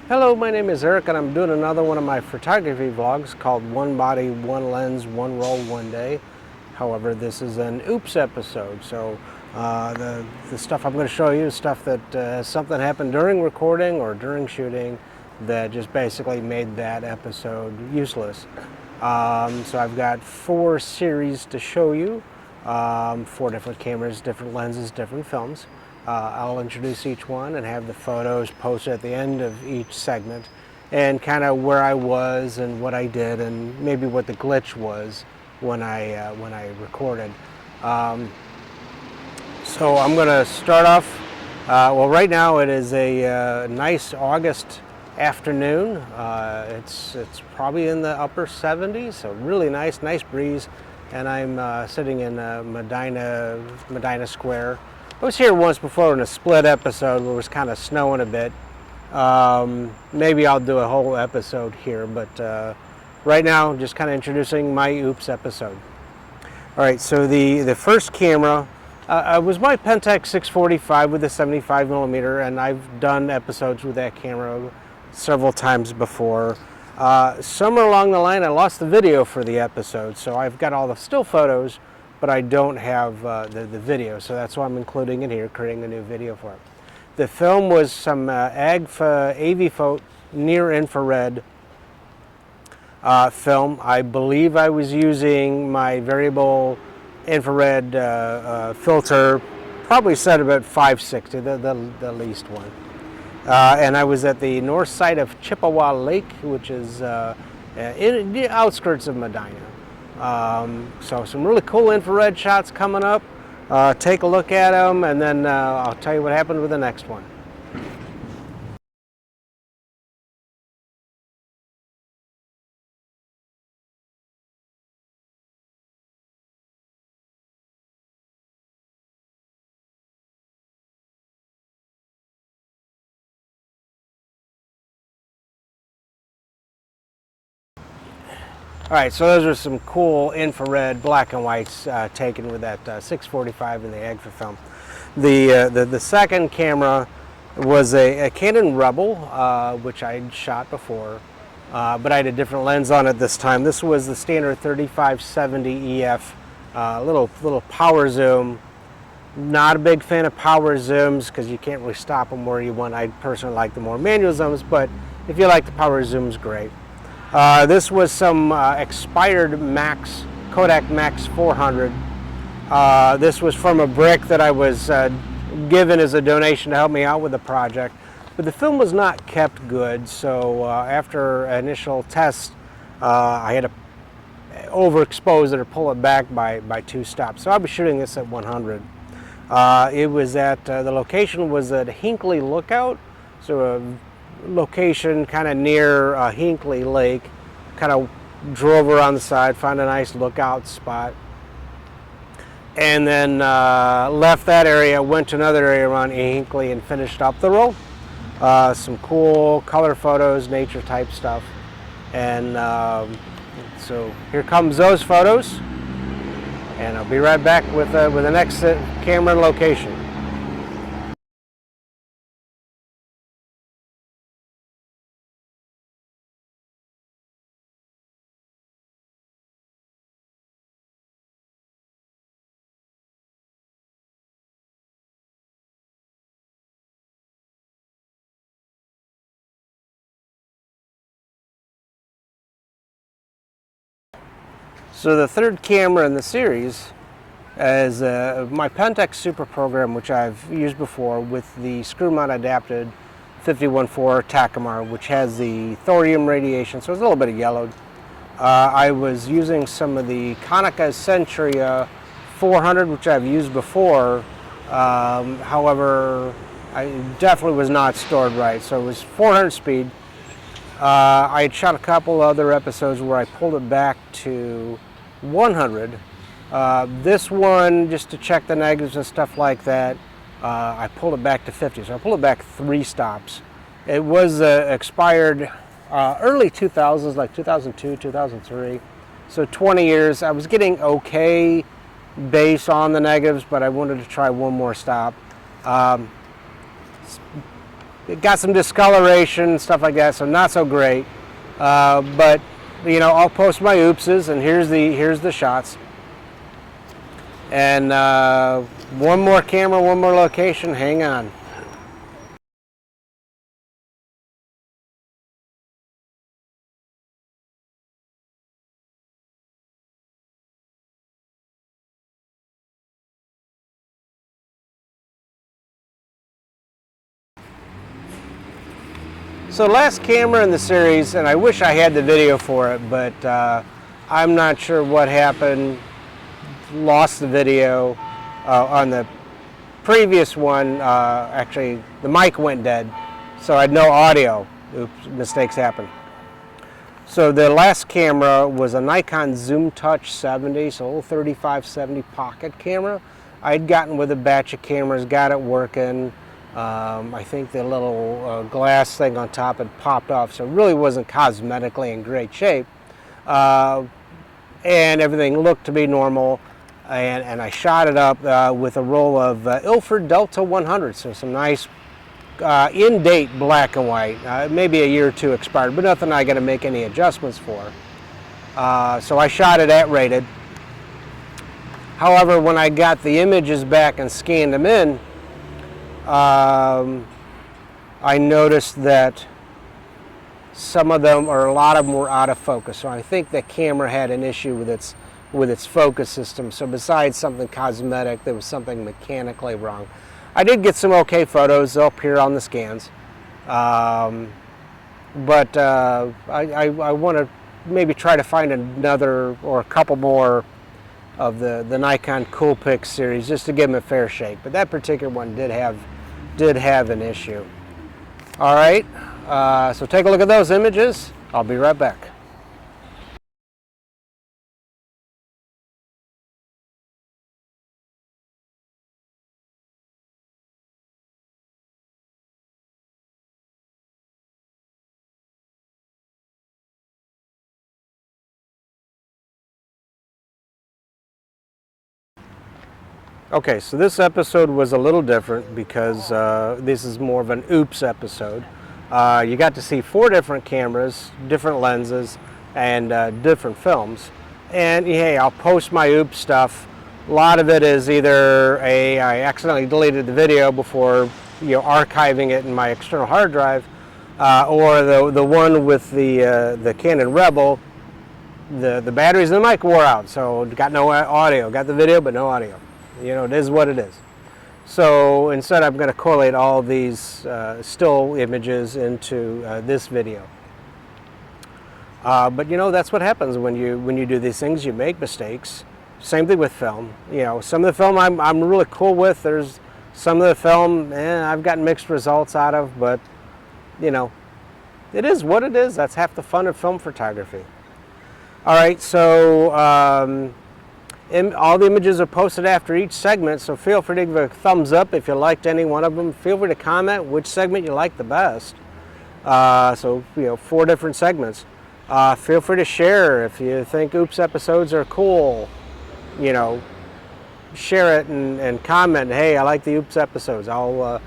Hello, my name is Eric and I'm doing another one of my photography vlogs called One Body, One Lens, One Roll, One Day. However, this is an oops episode, so the stuff I'm going to show you is stuff that something happened during recording or during shooting that just basically made that episode useless. So I've got 4 series to show you, 4 different cameras, different lenses, different films. I'll introduce each one and have the photos posted at the end of each segment and kind of where I was and what I did and maybe what the glitch was when I recorded. So I'm going to start off, well, right now it is a nice August afternoon. It's probably in the upper 70s, so really nice breeze, and I'm sitting in Medina Square. I was here once before in a split episode where it was kind of snowing a bit. Maybe I'll do a whole episode here, but right now just kind of introducing my oops episode. All right, so the first camera was my Pentax 645 with a 75mm, and I've done episodes with that camera several times before. Somewhere along the line I lost the video for the episode, so I've got all the still photos, but I don't have the video, so that's why I'm including it here, creating a new video for it. The film was some AGFA Aviphot near-infrared film. I believe I was using my variable infrared filter, probably set about 560, the least one. And I was at the north side of Chippewa Lake, which is in the outskirts of Medina. So some really cool infrared shots coming up. Take a look at them, and then I'll tell you what happened with the next one. All right, so those are some cool infrared black and whites taken with that 645 in the AGFA film. The second camera was a Canon Rebel, which I'd shot before, but I had a different lens on it this time. This was the standard 3570 EF, little power zoom. Not a big fan of power zooms because you can't really stop them where you want. I personally like the more manual zooms, but if you like the power zooms, great. This was some expired Kodak Max 400. This was from a brick that I was given as a donation to help me out with the project. But the film was not kept good, so after initial tests, I had to overexpose it or pull it back by 2 stops. So I'll be shooting this at 100. It was at, the location was at Hinckley Lookout, so a location kind of near Hinckley Lake. Kind of drove around the side, found a nice lookout spot, and then left that area, went to another area around Hinckley and finished up the roll. Some cool color photos, nature type stuff, and so here comes those photos, and I'll be right back with the next camera and location. So the third camera in the series is my Pentax Super program, which I've used before with the screw mount adapted 51.4 Takumar, which has the thorium radiation, so it's a little bit of yellowed. I was using some of the Konica Centuria 400, which I've used before. However, I definitely was not stored right, so it was 400 speed. I had shot a couple other episodes where I pulled it back to 100. This one, just to check the negatives and stuff like that, I pulled it back to 50. So I pulled it back 3 stops. It was expired early 2000s, like 2002, 2003. So 20 years. I was getting okay base on the negatives, but I wanted to try one more stop. it got some discoloration, stuff like that, so not so great. But you know, I'll post my oopses, and here's the shots. And one more camera, one more location. Hang on. So last camera in the series, and I wish I had the video for it, but I'm not sure what happened. Lost the video on the previous one. Actually, the mic went dead, so I had no audio. Oops, mistakes happen. So the last camera was a Nikon Zoom Touch 70, so a little 3570 pocket camera. I'd gotten with a batch of cameras, got it working. I think the little glass thing on top had popped off, so it really wasn't cosmetically in great shape. And everything looked to be normal. And I shot it up with a roll of Ilford Delta 100, so some nice in-date black and white, maybe a year or two expired, but nothing I got to make any adjustments for. So I shot it at rated. However, when I got the images back and scanned them in, I noticed that some of them, or a lot of them, were out of focus. So I think the camera had an issue with its focus system. So besides something cosmetic, there was something mechanically wrong. I did get some okay photos. They'll appear on the scans. But I want to maybe try to find another or a couple more of the Nikon Coolpix series just to give them a fair shake. But that particular one did have an issue. All right, so take a look at those images. I'll be right back. Okay, so this episode was a little different because this is more of an oops episode. You got to see 4 different cameras, different lenses, and different films. And hey, I'll post my oops stuff. A lot of it is either I accidentally deleted the video before archiving it in my external hard drive, or the one with the Canon Rebel, the batteries in the mic wore out, so got no audio. Got the video, but no audio. It is what it is. So instead, I'm going to collate all these still images into this video. But that's what happens when you do these things. You make mistakes. Same thing with film. Some of the film I'm really cool with. There's some of the film I've gotten mixed results out of, but it is what it is. That's half the fun of film photography. All right, so all the images are posted after each segment, so feel free to give a thumbs up if you liked any one of them. Feel free to comment which segment you like the best. So 4 different segments. Feel free to share if you think oops episodes are cool. Share it and comment. Hey, I like the oops episodes. I'll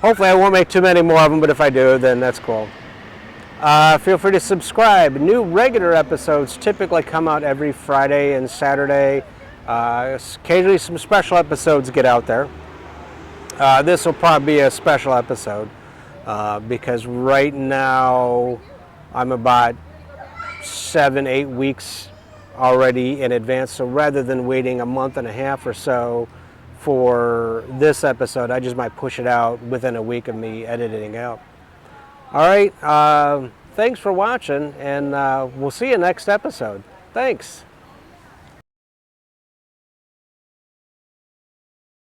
hopefully I won't make too many more of them, but if I do, then that's cool. Feel free to subscribe. New regular episodes typically come out every Friday and Saturday. Occasionally some special episodes get out there. This will probably be a special episode because right now I'm about 7-8 weeks already in advance. So rather than waiting a month and a half or so for this episode, I just might push it out within a week of me editing out. All right, thanks for watching, and we'll see you next episode. Thanks.